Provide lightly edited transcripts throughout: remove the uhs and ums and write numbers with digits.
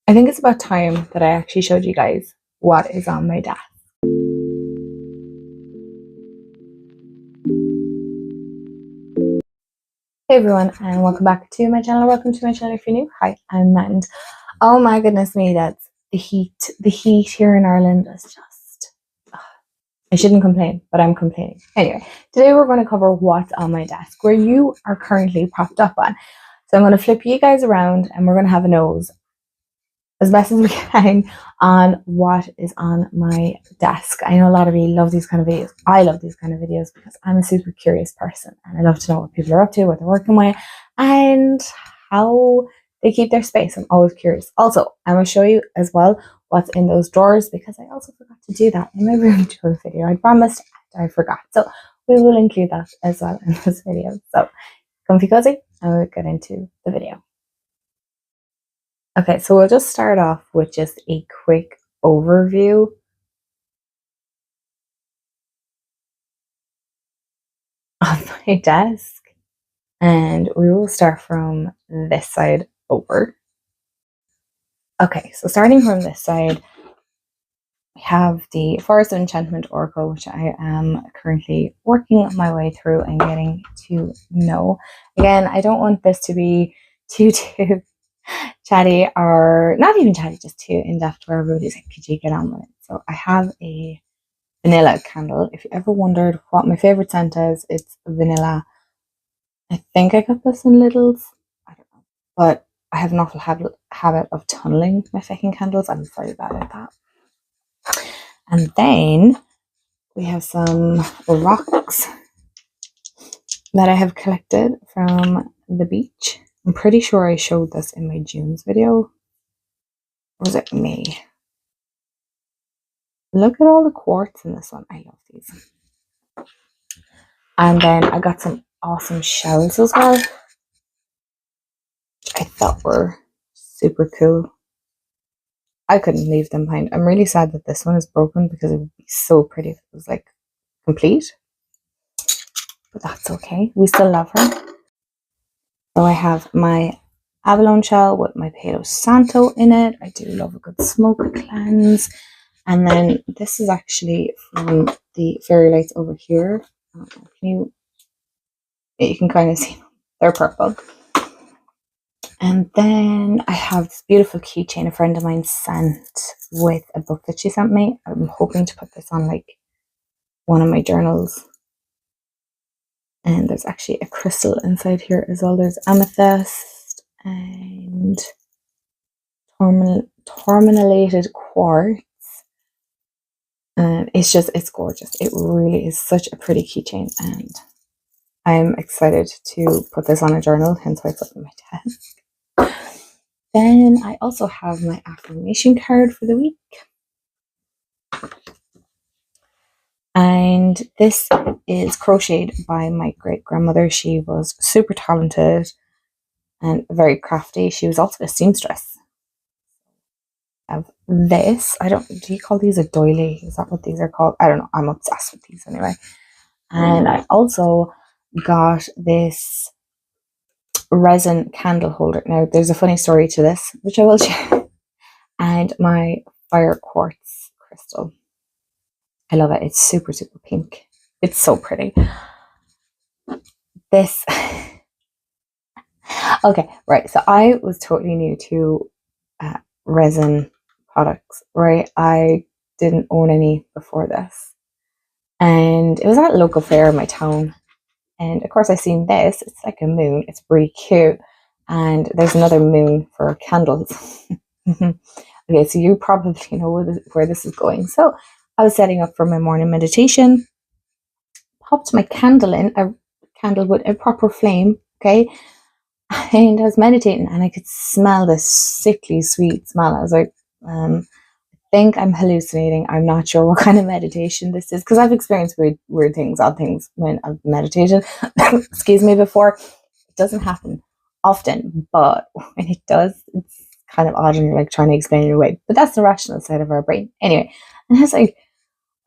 I think it's about time that I actually showed you guys what is on my desk. Hey everyone, and welcome back to my channel. Welcome to my channel if you're new. Hi, I'm Matt, and oh my goodness me, that's the heat. The heat here in Ireland is just... I shouldn't complain, but I'm complaining. Anyway, today we're going to cover what's on my desk, where you are currently propped up on. So I'm going to flip you guys around and we're going to have a nose as best as we can on what is on my desk. I know a lot of you love these kind of videos. I love these kind of videos because I'm a super curious person and I love to know what people are up to, what they're working with, and how they keep their space. I'm always curious. Also, I'm going to show you as well what's in those drawers because I also forgot to do that in my room tour video. I promised, I forgot. So we will include that as well in this video. So comfy cozy, and we'll get into the video. Okay, so we'll just start off with just a quick overview of my desk, and we will start from this side over. Okay, so starting from this side, we have the Forest of Enchantment Oracle, which I am currently working my way through and getting to know. Again, I don't want this to be too chatty, or not even chatty, just too in-depth where everybody's like, could you get on with it? So I have a vanilla candle. If you ever wondered what my favorite scent is, it's vanilla. I think I got this in Lidl's. I don't know. But I have an awful habit of tunneling my fucking candles. I'm very bad at that. And then we have some rocks that I have collected from the beach. I'm pretty sure I showed this in my June's video. Or was it May? Look at all the quartz in this one. I love these. And then I got some awesome shells as well, which I thought were super cool. I couldn't leave them behind. I'm really sad that this one is broken because it would be so pretty if it was like complete. But that's okay. We still love her. So I have my abalone shell with my Palo Santo in it. I do love a good smoke cleanse. And then this is actually from the fairy lights over here. I don't know if you can kind of see them. They're purple. And then I have this beautiful keychain a friend of mine sent with a book that she sent me. I'm hoping to put this on like one of my journals. And there's actually a crystal inside here as well. There's amethyst and tourmalinated quartz. And it's gorgeous. It really is such a pretty keychain, and I'm excited to put this on a journal, hence why it's up on my desk. Then I also have my affirmation card for the week. And this is crocheted by my great grandmother. She was super talented and very crafty. She was also a seamstress. I have this. Do you call these a doily? Is that what these are called? I don't know. I'm obsessed with these anyway. And I also got this resin candle holder. Now, there's a funny story to this, which I will share. And my fire quartz crystal. I love it. It's super, super pink. It's so pretty. This. Okay, right. So I was totally new to resin products, right? I didn't own any before this. And it was at a local fair in my town. And of course, I seen this. It's like a moon. It's really cute. And there's another moon for candles. Okay, so you probably know where this is going. So I was setting up for my morning meditation. Popped my candle in, a candle with a proper flame, okay? And I was meditating and I could smell this sickly sweet smell. I was like, I think I'm hallucinating. I'm not sure what kind of meditation this is, because I've experienced weird things, odd things when I've meditated. Excuse me, before. It doesn't happen often, but when it does, it's kind of odd and you're like trying to explain it away. But that's the rational side of our brain. Anyway, and I was like,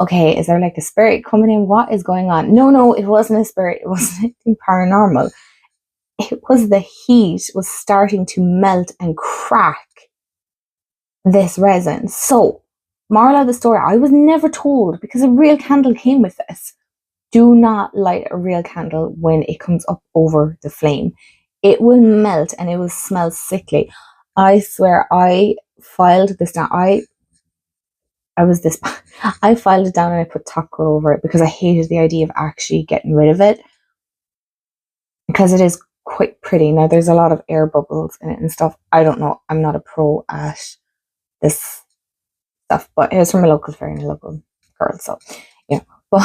okay, is there like a spirit coming in? What is going on? No, it wasn't a spirit. It wasn't anything paranormal. It was the heat was starting to melt and crack this resin. So, moral of the story, I was never told, because a real candle came with this. Do not light a real candle when it comes up over the flame. It will melt and it will smell sickly. I swear, I filed this down. I was this I filed it down and I put top coat over it because I hated the idea of actually getting rid of it, because it is quite pretty. Now there's a lot of air bubbles in it and stuff. I don't know. I'm not a pro at this stuff, but it was from a local fair and a local girl, so yeah. But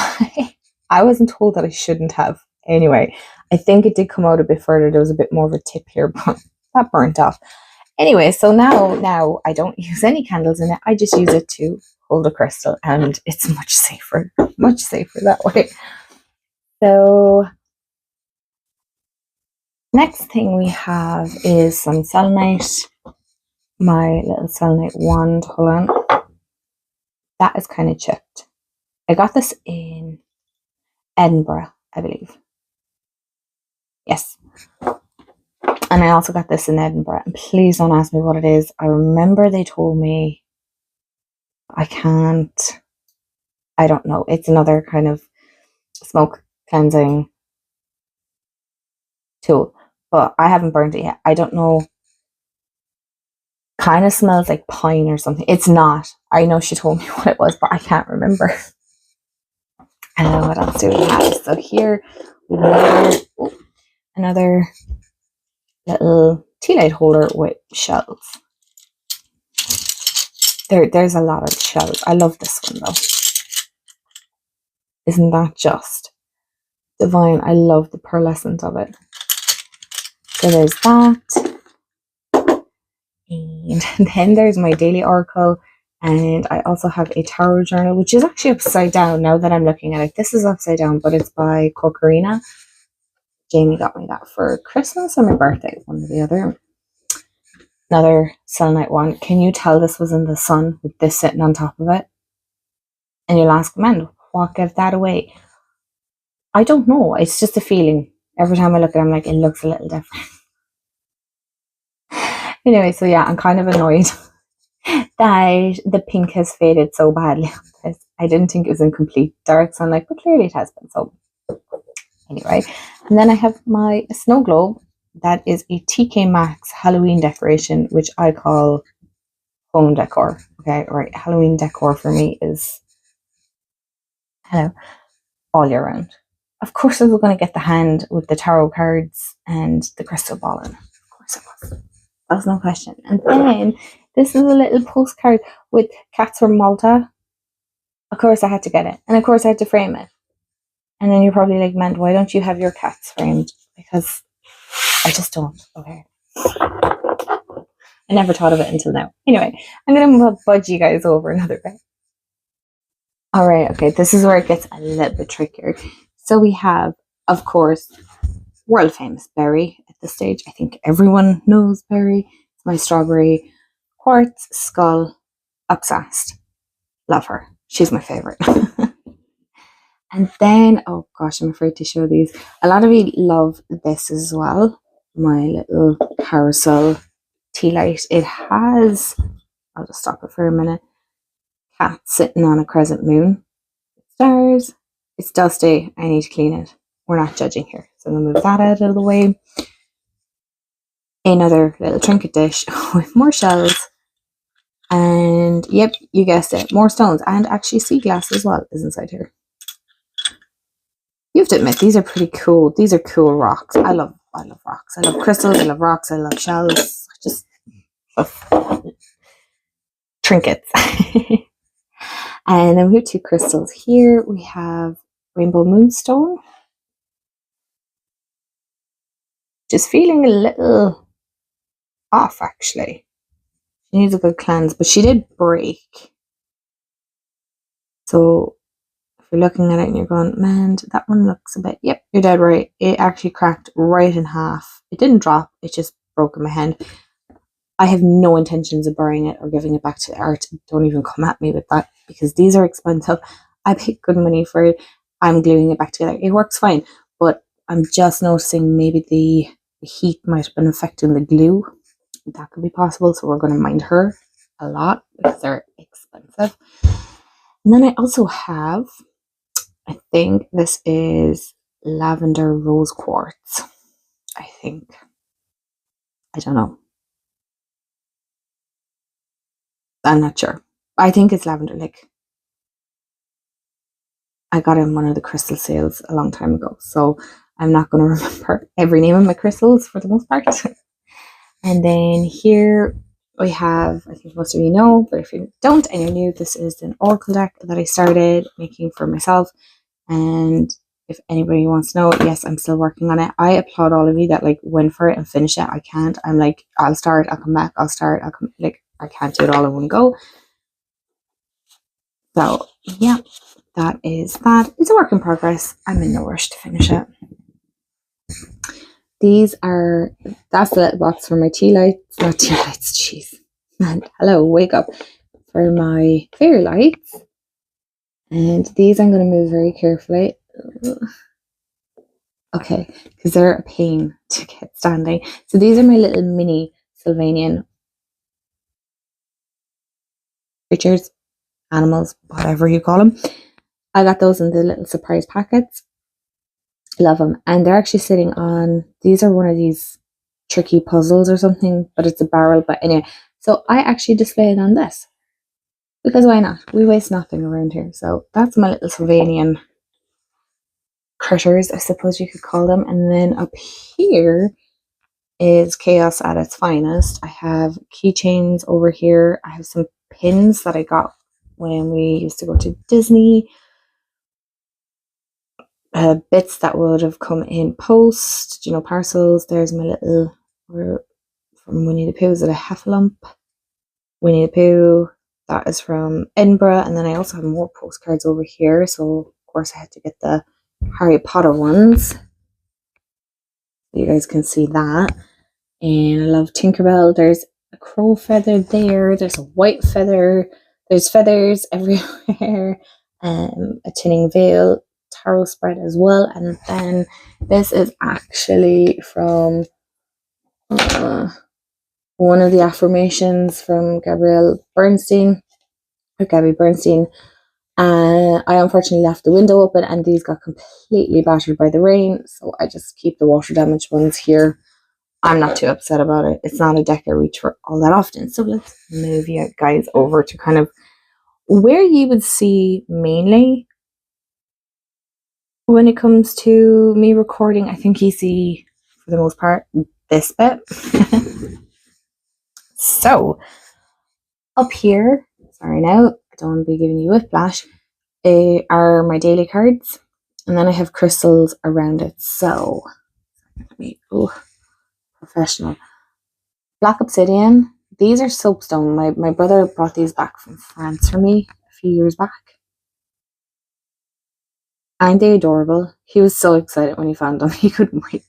I wasn't told that I shouldn't have. Anyway, I think it did come out a bit further. There was a bit more of a tip here, but that burnt off. Anyway, so now I don't use any candles in it. I just use it to hold a crystal, and it's much safer that way. So next thing we have is some selenite. My little selenite wand. Hold on. That is kind of chipped. I got this in Edinburgh, I believe. Yes. And I also got this in Edinburgh. And please don't ask me what it is. I remember they told me I don't know. It's another kind of smoke cleansing tool. But I haven't burned it yet. I don't know. Kind of smells like pine or something. It's not. I know she told me what it was, but I can't remember. What else do we have? So here we have another little tea light holder with shells. There's a lot of shells. I love this one though. Isn't that just divine? I love the pearlescent of it. So there's that. And then there's my daily oracle. And I also have a tarot journal, which is actually upside down now that I'm looking at it. This is upside down, but it's by Corcarina. Jamie got me that for Christmas or my birthday, one or the other. Another selenite one. Can you tell this was in the sun with this sitting on top of it? And you'll ask, man, what gave that away? I don't know. It's just a feeling. Every time I look at it, I'm like, it looks a little different. Anyway, so yeah, I'm kind of annoyed that the pink has faded so badly. I didn't think it was in complete dark sunlight, but clearly it has been. So anyway, and then I have my snow globe. That is a TK Maxx Halloween decoration, which I call home decor. Okay, right. Halloween decor for me is all year round. Of course, I was going to get the hand with the tarot cards and the crystal ball in. Of course, it was. That's no question. And then this is a little postcard with cats from Malta. Of course, I had to get it, and of course, I had to frame it. And then you're probably like, man, why don't you have your cats framed? Because I just don't. Okay. I never thought of it until now. Anyway, I'm going to budge you guys over another bit. All right. Okay. This is where it gets a little bit trickier. So we have, of course, world famous berry at this stage. I think everyone knows berry. It's my strawberry quartz skull obsessed. Love her. She's my favorite. And then, oh gosh, I'm afraid to show these. A lot of you love this as well. My little carousel tea light. It has, I'll just stop it for a minute. Cat sitting on a crescent moon. Stars. It's dusty. I need to clean it. We're not judging here. So I'm going to move that out of the way. Another little trinket dish with more shells. And yep, you guessed it. More stones. And actually sea glass as well is inside here. You have to admit, these are pretty cool. These are cool rocks. I love rocks. I love crystals. I love rocks. I love shells. I just love trinkets. And then we have two crystals here. We have rainbow moonstone. Just feeling a little off, actually. She needs a good cleanse, but she did break. So if you're looking at it and you're going, man, that one looks a bit, yep, you're dead right. It actually cracked right in half. It didn't drop, it just broke in my hand. I have no intentions of burying it or giving it back to art. Don't even come at me with that, because these are expensive. I paid good money for it. I'm gluing it back together. It works fine, but I'm just noticing maybe the heat might have been affecting the glue. That could be possible, so we're going to mind her a lot because they're expensive. And then I also have, I think this is lavender rose quartz. I think. I don't know. I'm not sure. I think it's lavender. Like, I got it in one of the crystal sales a long time ago. So I'm not going to remember every name of my crystals for the most part. And then here we have, I think most of you know, but if you don't and you're new, this is an oracle deck that I started making for myself. And if anybody wants to know, yes, I'm still working on it. I applaud all of you that like went for it and finish it. I can't. I'm like, I'll start, I'll come back, I'll start, I'll come. Like, I can't do it all in one go. So yeah, that is that. It's a work in progress. I'm in no rush to finish it. That's the little box for my tea lights. Not tea lights, jeez. And hello, wake up. For my fairy lights. And these I'm going to move very carefully. Okay, because they're a pain to get standing. So these are my little mini Sylvanian creatures, animals, whatever you call them. I got those in the little surprise packets. Love them. And they're actually sitting on, these are one of these tricky puzzles or something, but it's a barrel. But anyway, so I actually display it on this. Because why not? We waste nothing around here. So that's my little Sylvanian critters, I suppose you could call them. And then up here is chaos at its finest. I have keychains over here. I have some pins that I got when we used to go to Disney. Bits that would have come in post, parcels. There's my little, from Winnie the Pooh, is it a Heffalump? Winnie the Pooh. That is from Edinburgh. And then I also have more postcards over here. So, of course, I had to get the Harry Potter ones. You guys can see that. And I love Tinkerbell. There's a crow feather there. There's a white feather. There's feathers everywhere. A tinning veil tarot spread as well. And then this is actually from one of the affirmations from Gabby Bernstein. I unfortunately left the window open and these got completely battered by the rain. So I just keep the water damaged ones here. I'm not too upset about it. It's not a deck I reach for all that often. So let's move you guys over to kind of where you would see mainly when it comes to me recording. I think you see, for the most part, this bit. So up here, sorry now, I don't want to be giving you whiplash, are my daily cards. And then I have crystals around it. So, let me, professional. Black obsidian. These are soapstone. My brother brought these back from France for me a few years back. Aren't they adorable? He was so excited when he found them. He couldn't wait.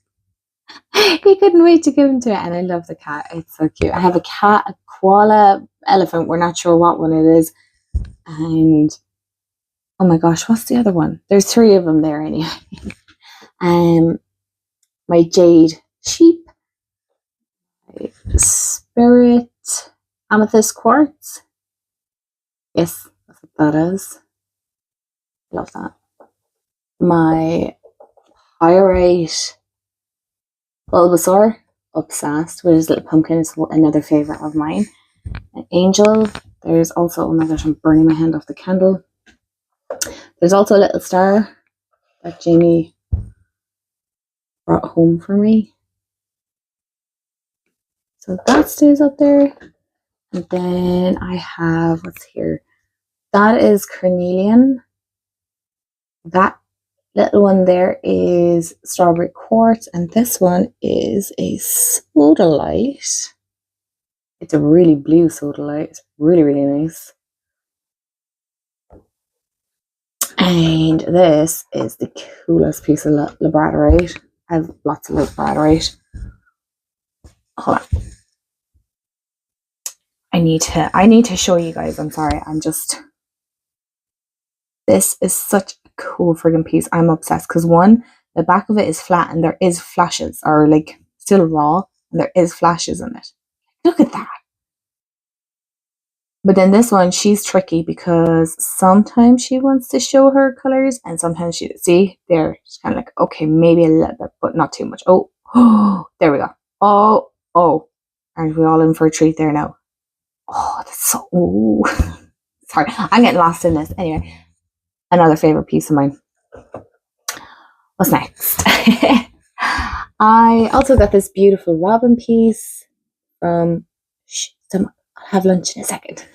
He couldn't wait to give them to it. And I love the cat. It's so cute. I have a cat, a koala, elephant. We're not sure what one it is. And oh my gosh, what's the other one? There's 3 of them there anyway. My jade sheep. Spirit amethyst quartz. Yes, that's what that is. Love that. My pyrite Bulbasaur, obsessed with his little pumpkin, is another favorite of mine. An angel. There's also, oh my gosh, I'm burning my hand off the candle. There's also a little star that Jamie brought home for me. So that stays up there. And then I have, what's here? That is carnelian. That little one there is strawberry quartz. And this one is a sodalite. It's a really blue sodalite. It's really, really nice. And this is the coolest piece of labradorite. I have lots of labradorite. Hold on. I need to show you guys. I'm sorry. This is such a cool friggin' piece. I'm obsessed because one, the back of it is flat and there is flashes, or like still raw, and there is flashes in it. Look at that. But then this one, she's tricky because sometimes she wants to show her colors and sometimes she, see, there, she's kind of like, okay, maybe a little bit, but not too much. Oh, oh, there we go. Oh, oh. Aren't we all in for a treat there now? Oh, that's so, ooh. Sorry, I'm getting lost in this. Anyway, another favorite piece of mine. What's next? I also got this beautiful robin piece from I'll have lunch in a second.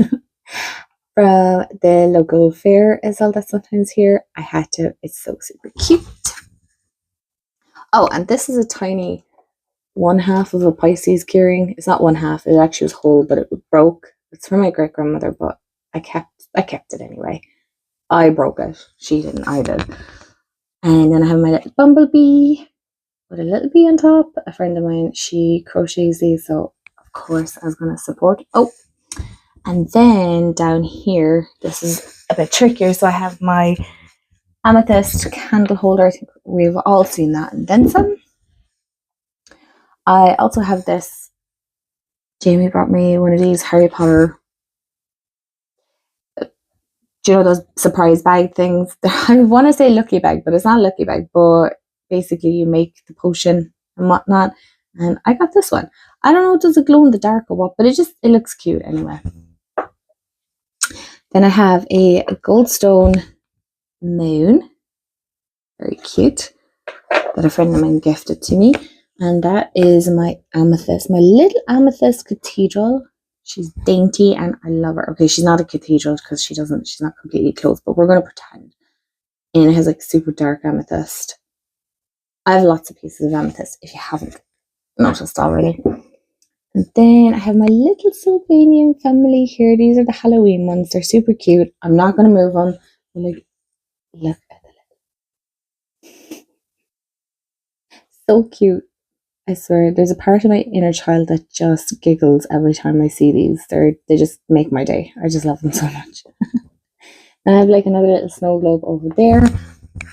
From the local fair is all that's sometimes here. I had to, it's so super cute. Oh, and this is a tiny 1/2 of a Pisces keyring. It's not 1/2, it actually was whole, but it broke. It's from my great grandmother, but I kept it anyway. I broke it. She didn't, I did. And then I have my little bumblebee with a little bee on top. A friend of mine, she crochets these, so of course I was going to support. Oh, and then down here, this is a bit trickier. So I have my amethyst candle holder. I think we've all seen that, and then some. I also have this. Jamie brought me one of these Harry Potter. Do you know those surprise bag things? I want to say lucky bag, but it's not a lucky bag. But basically, you make the potion and whatnot. And I got this one. I don't know, does it glow in the dark or what? But it looks cute anyway. Then I have a goldstone moon. Very cute. That a friend of mine gifted to me. And that is my amethyst, my little amethyst cathedral. She's dainty and I love her. Okay, she's not a cathedral because she's not completely closed, but we're going to pretend. And it has like super dark amethyst. I have lots of pieces of amethyst if you haven't noticed already. And then I have my little Sylvanian family here. These are the Halloween ones. They're super cute. I'm not going to move them. Like, look at the so cute. I swear, there's a part of my inner child that just giggles every time I see these. They just make my day. I just love them so much. And I have like another little snow globe over there.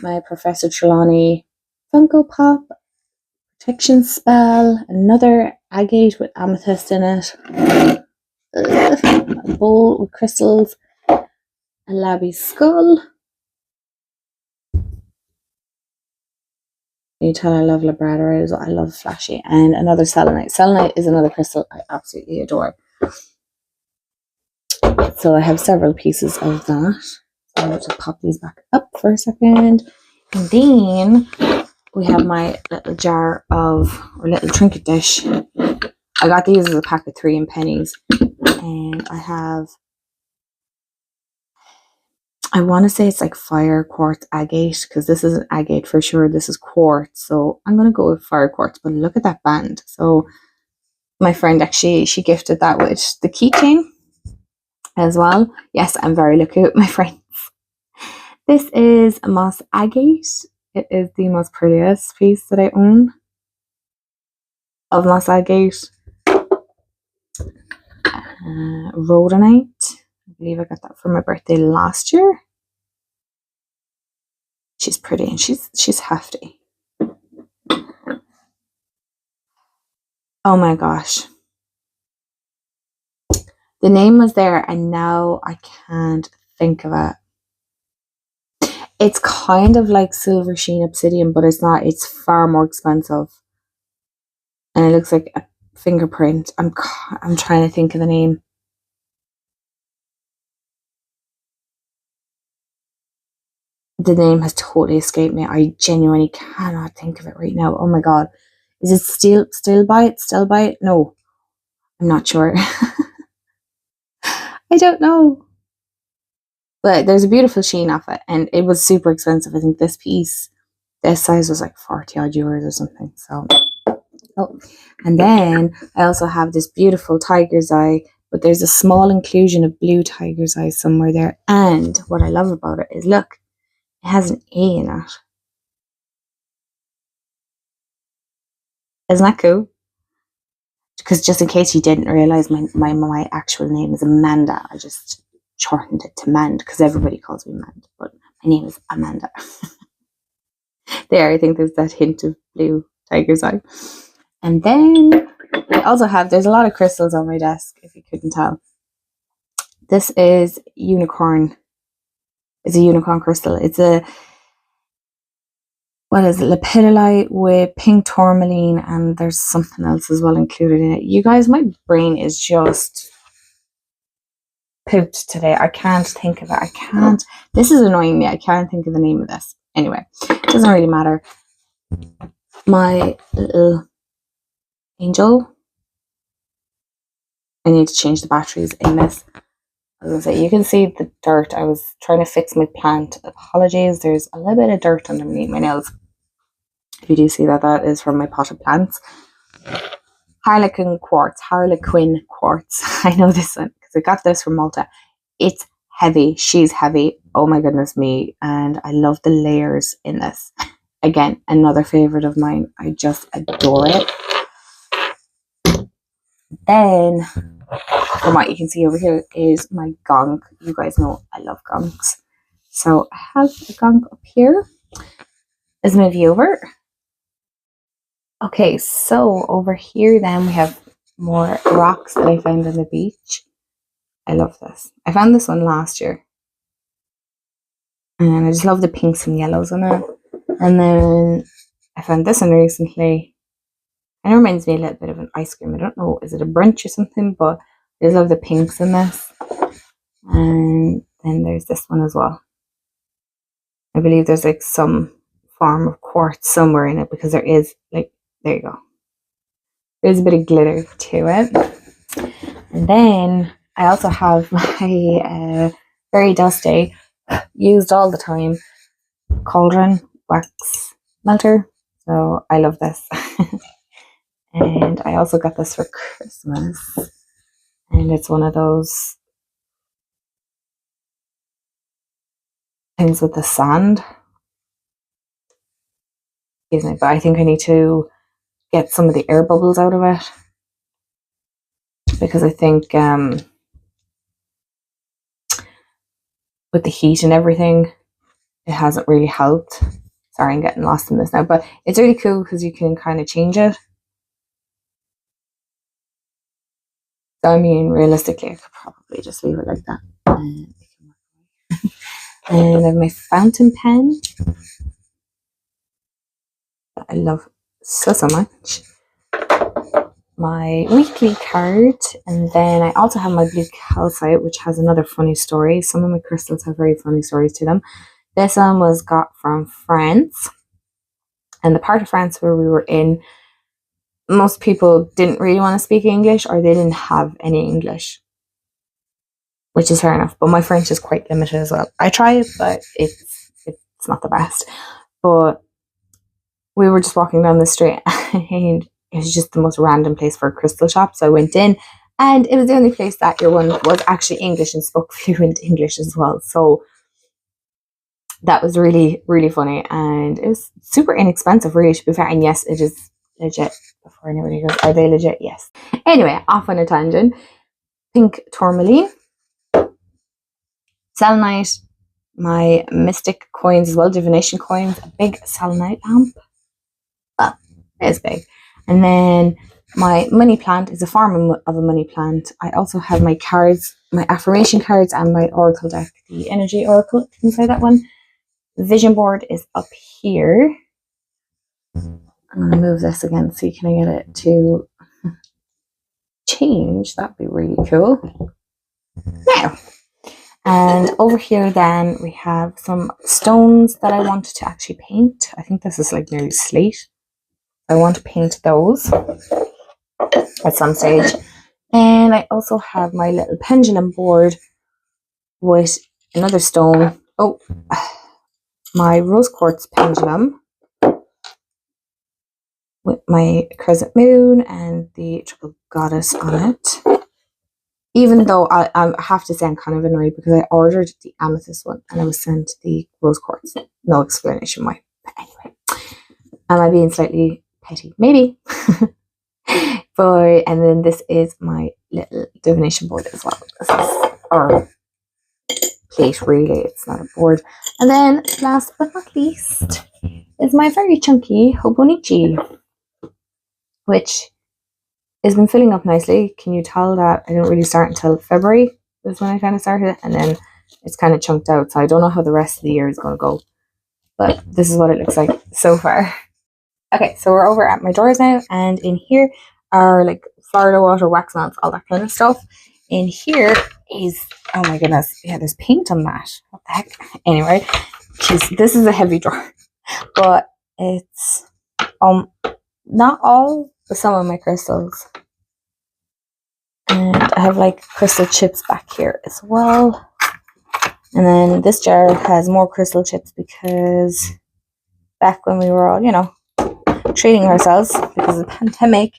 My Professor Trelawney Funko Pop protection spell. Another agate with amethyst in it. A bowl with crystals. A labby skull. You tell I love labradorite. I love flashy. And another selenite. Selenite is another crystal I absolutely adore. So I have several pieces of that. So I'll just pop these back up for a second. And then we have my little jar of, or little trinket dish. I got these as a pack of 3 in pennies. And I have, I want to say it's like fire quartz agate, because this isn't agate for sure. This is quartz. So I'm going to go with fire quartz. But look at that band. So my friend actually, she gifted that with the keychain as well. Yes, I'm very lucky with my friends. This is a moss agate. It is the most prettiest piece that I own of moss agate. Rhodonite. I believe I got that for my birthday last year. She's pretty and she's hefty. Oh my gosh. The name was there and now I can't think of it. It's kind of like silver sheen obsidian, but it's not. It's far more expensive. And it looks like a fingerprint. I'm trying to think of the name. The name has totally escaped me. I genuinely cannot think of it right now. Oh my god. Is it Stilbite? No. I'm not sure. I don't know. But there's a beautiful sheen off it. And it was super expensive. I think this piece, this size was like 40 odd euros or something. So, oh. And then I also have this beautiful tiger's eye. But there's a small inclusion of blue tiger's eye somewhere there. And what I love about it is, look, it has an A in it. Isn't that cool? Because just in case you didn't realize, my actual name is Amanda. I just shortened it to Mand because everybody calls me Mand, but my name is Amanda. There, I think there's that hint of blue tiger's eye. And then I also have, there's a lot of crystals on my desk, if you couldn't tell. This is unicorn. It's a unicorn crystal. It's a, what is it, lepidolite with pink tourmaline, and there's something else as well included in it. You guys, my brain is just pooped today. I can't think of it. This is annoying me. I can't think of the name of this. Anyway, it doesn't really matter. My little angel. I need to change the batteries in this. I was gonna say, you can see the dirt. I was trying to fix my plant. Apologies, there's a little bit of dirt underneath my nails. If you do see that, that is from my potted plants. Harlequin quartz. I know this one because I got this from Malta. It's heavy. She's heavy. Oh my goodness me. And I love the layers in this. Again, another favorite of mine. I just adore it. Then, from what you can see over here is my gong. You guys know I love gongs. So I have a gong up here. Let's move you over. Okay, so over here then we have more rocks that I found on the beach. I love this. I found this one last year. And I just love the pinks and yellows on it. And then I found this one recently. And it reminds me a little bit of an ice cream. I don't know, is it a brunch or something? But I just love the pinks in this. And then there's this one as well. I believe there's like some form of quartz somewhere in it, because there is, like, there you go. There's a bit of glitter to it. And then I also have my very dusty, used all the time, cauldron wax melter. So I love this. And I also got this for Christmas. And it's one of those things with the sand. Excuse me, but I think I need to get some of the air bubbles out of it, because I think with the heat and everything, it hasn't really helped. Sorry, I'm getting lost in this now, but it's really cool because you can kind of change it. So, I mean, realistically, I could probably just leave it like that. And I have my fountain pen that I love so much. My weekly card, and then I also have my blue calcite, which has another funny story. Some of my crystals have very funny stories to them. This one was got from France, and the part of France where we were in, most people didn't really want to speak English, or they didn't have any English, which is fair enough. But my French is quite limited as well. I try it, but it's not the best. But we were just walking down the street, and it was just the most random place for a crystal shop. So I went in, and it was the only place that your one was actually English and spoke fluent English as well. So that was really, really funny, and it was super inexpensive, really, to be fair. And yes, it is legit. Before anybody goes, are they legit? Yes. Anyway, off on a tangent. Pink tourmaline, selenite, my mystic coins as well, divination coins, a big selenite lamp. It's big. And then my money plant is a form of a money plant. I also have my cards, my affirmation cards, and my oracle deck, the energy oracle inside that one. The vision board is up here. I'm going to move this again so you can get it to change. That'd be really cool. Now, and over here then we have some stones that I wanted to actually paint. I think this is like nearly slate. I want to paint those at some stage. And I also have my little pendulum board with another stone. Oh, my rose quartz pendulum with my crescent moon and the triple goddess on it. Even though I have to say I'm kind of annoyed, because I ordered the amethyst one and I was sent the rose quartz. No explanation why. But anyway, am I being slightly petty? Maybe. But, and then this is my little divination board as well. This is our plate, really. It's not a board. And then last but not least is my very chunky Hobonichi, which has been filling up nicely. Can you tell that I didn't really start until February? is when I kind of started, and then it's kind of chunked out. So I don't know how the rest of the year is going to go, but this is what it looks like so far. Okay, so we're over at my drawers now, and in here are like Florida water, wax melts, all that kind of stuff. In here is, oh my goodness, yeah, there's paint on that. What the heck? Anyway, this is a heavy drawer, but it's not all, but some of my crystals. And I have like crystal chips back here as well. And then this jar has more crystal chips because back when we were all, you know, treating ourselves because of the pandemic,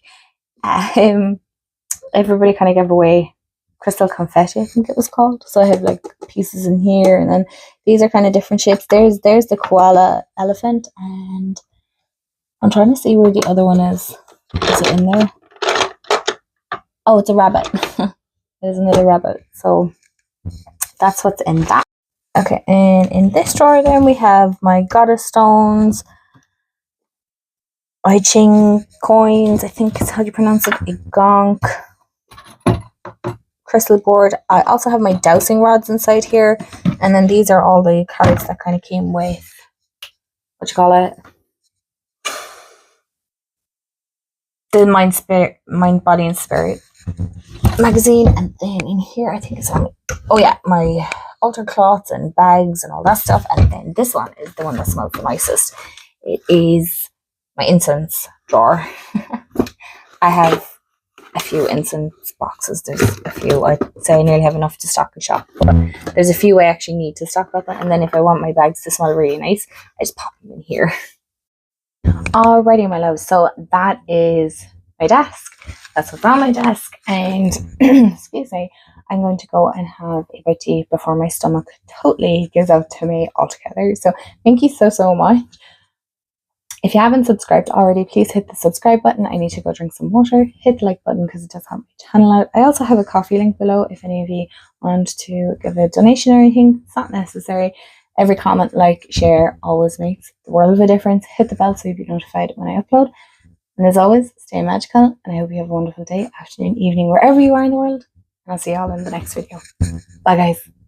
everybody kind of gave away crystal confetti, I think it was called. So I have like pieces in here, and then these are kind of different shapes. There's the koala elephant, and I'm trying to see where the other one is. Is it in there? Oh, it's a rabbit. There's another rabbit. So that's what's in that. Okay, and in this drawer then we have my goddess stones, I Ching coins, I think is how you pronounce it, a gonk, crystal board. I also have my dowsing rods inside here, and then these are all the cards that kind of came with, what you call it, the Mind, Body and Spirit magazine. And then in here I think it's on, oh yeah, my altar cloths and bags and all that stuff. And then this one is the one that smells the nicest. It is my incense drawer. I have a few incense boxes. There's a few. I'd say I nearly have enough to stock and shop, but there's a few I actually need to stock up on. And then if I want my bags to smell really nice, I just pop them in here. Alrighty, my loves, so that is my desk. That's what's on my desk, and excuse me, I'm going to go and have a bite to eat before my stomach totally gives out to me altogether. So thank you so much. If you haven't subscribed already, please hit the subscribe button. I need to go drink some water. Hit the like button because it does help my channel out. I also have a coffee link below if any of you want to give a donation or anything. It's not necessary. Every comment, like, share always makes the world of a difference. Hit the bell so you'll be notified when I upload. And as always, stay magical, and I hope you have a wonderful day, afternoon, evening, wherever you are in the world. And I'll see you all in the next video. Bye, guys.